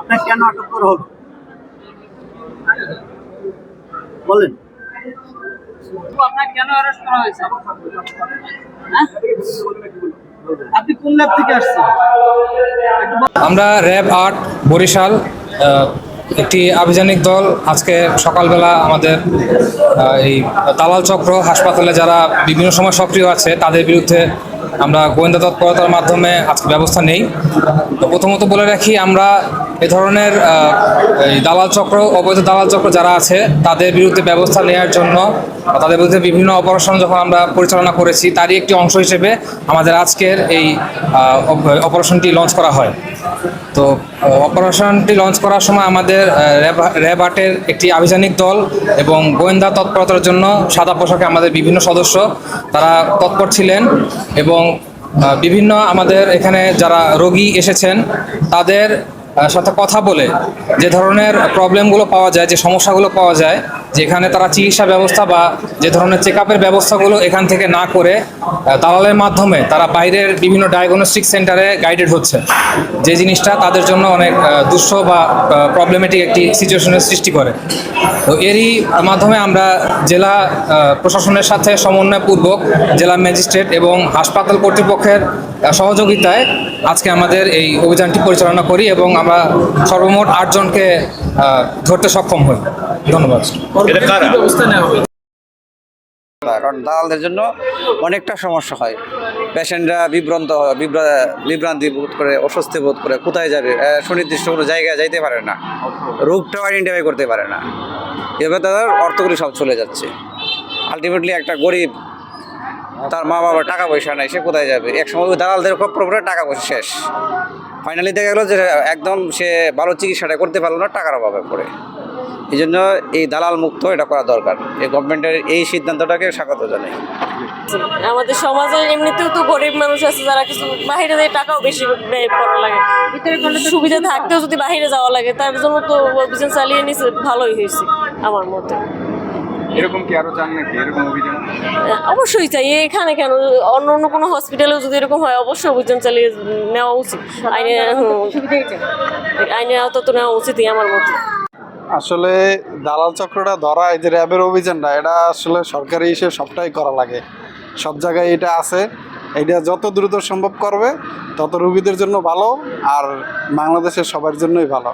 আপনার কেন আটক করা হলো বলেন। আপনার কেন অ্যারেস্ট করা হয়েছে? হ্যাঁ? আপনি কোন ল্যাব থেকে আসছেন? আমরা র্যাব ৮ বরিশাল একটি আভিযানিক দল আজকে সকালবেলা আমাদের এই দালাল চক্র হাসপাতালে যারা বিভিন্ন সময় সক্রিয় আছে তাদের বিরুদ্ধে আমরা গোয়েন্দা তৎপরতার মাধ্যমে আজকে ব্যবস্থা নেই। তো প্রথমত বলে রাখি, আমরা এ ধরনের এই দালাল চক্র, অবৈধ দালাল চক্র যারা আছে তাদের বিরুদ্ধে ব্যবস্থা নেওয়ার জন্য, তাদের বিরুদ্ধে বিভিন্ন অপারেশন যখন আমরা পরিচালনা করেছি তারই একটি অংশ হিসেবে আমাদের আজকের এই অপারেশনটি লঞ্চ করা হয়। তো অপারেশনটি লঞ্চ করার সময় আমাদের র্যাব ৮-এর একটি আভিযানিক দল এবং গোয়েন্দা তৎপরতার জন্য সাদা পোশাকে আমাদের বিভিন্ন সদস্য তারা তৎপর ছিলেন এবং বিভিন্ন আমাদের এখানে যারা রোগী এসেছেন তাদের সাথে কথা বলে যে ধরনের প্রবলেমগুলো পাওয়া যায়, যে সমস্যাগুলো পাওয়া যায়, যেখানে তারা চিকিৎসা ব্যবস্থা বা যে ধরনের চেক আপের ব্যবস্থাগুলো এখান থেকে না করে দালালের মাধ্যমে তারা বাইরের বিভিন্ন ডায়াগনস্টিক সেন্টারে গাইডেড হচ্ছে, যে জিনিসটা তাদের জন্য অনেক দুঃস্থ বা প্রবলেমেটিক একটি সিচুয়েশনের সৃষ্টি করে। তো এরই মাধ্যমে আমরা জেলা প্রশাসনের সাথে সমন্বয়পূর্বক জেলা ম্যাজিস্ট্রেট এবং হাসপাতাল কর্তৃপক্ষের সহযোগিতায় আজকে আমাদের এই অভিযানটি পরিচালনা করি এবং আমরা সর্বমোট ৮ জনকে ধরতে সক্ষম হই। ধন্যবাদ। কারণ দালালদের জন্য অনেকটা সমস্যা হয়, পেশেন্টরা বিভ্রান্তি বোধ করে, অস্বস্তি বোধ করে, কোথায় যাবে সুনির্দিষ্ট কোনো জায়গায় যাইতে পারে না, রোগটাও আইডেন্টিফাই করতে পারে না, এভাবে তাদের অর্থগুলি সব চলে যাচ্ছে। আলটিমেটলি একটা গরিব, তার মা বাবার টাকা পয়সা নাই, সে কোথায় যাবে? একসময় দালালদের খপ্পরে টাকা পয়সা শেষ, ফাইনালি দেখা গেলো যে একদম সে ভালো চিকিৎসাটা করতে পারলো না টাকার অভাবে পড়ে। এই জন্য এই দালাল মুক্ত এটা করা দরকার। এই গভর্নমেন্টের এই সিদ্ধান্তটাকে স্বাগত জানাই। আমাদের সমাজে এমনিতেও তো গরিব মানুষ আছে যারা কিছু বাইরে যায়, টাকাও বেশি ব্যয় করা লাগে, সুবিধা থাকতেও যদি বাইরে যাওয়া লাগে, তার জন্য তো অভিযান চালিয়ে নিছে, ভালোই হয়েছে আমার মতে। এরকম কি আরো চান নাকি এরকম অভিযান? অবশ্যই চাই, এখানে কেন, অন্য অন্য কোনো হসপিটালেও যদি এরকম হয় অবশ্যই অভিযান চালিয়ে নেওয়া উচিত, আইনের আওতা তো নেওয়া উচিতই আমার মতে। আসলে দালাল চক্রটা ধরা, এই যে র্যাবের অভিযান না, এটা আসলে সরকারি হিসেবে সবটাই করা লাগে, সব জায়গায় এটা আছে। এটা যত দ্রুত সম্ভব করবে তত রোগীদের জন্য ভালো, আর বাংলাদেশের সবার জন্যই ভালো।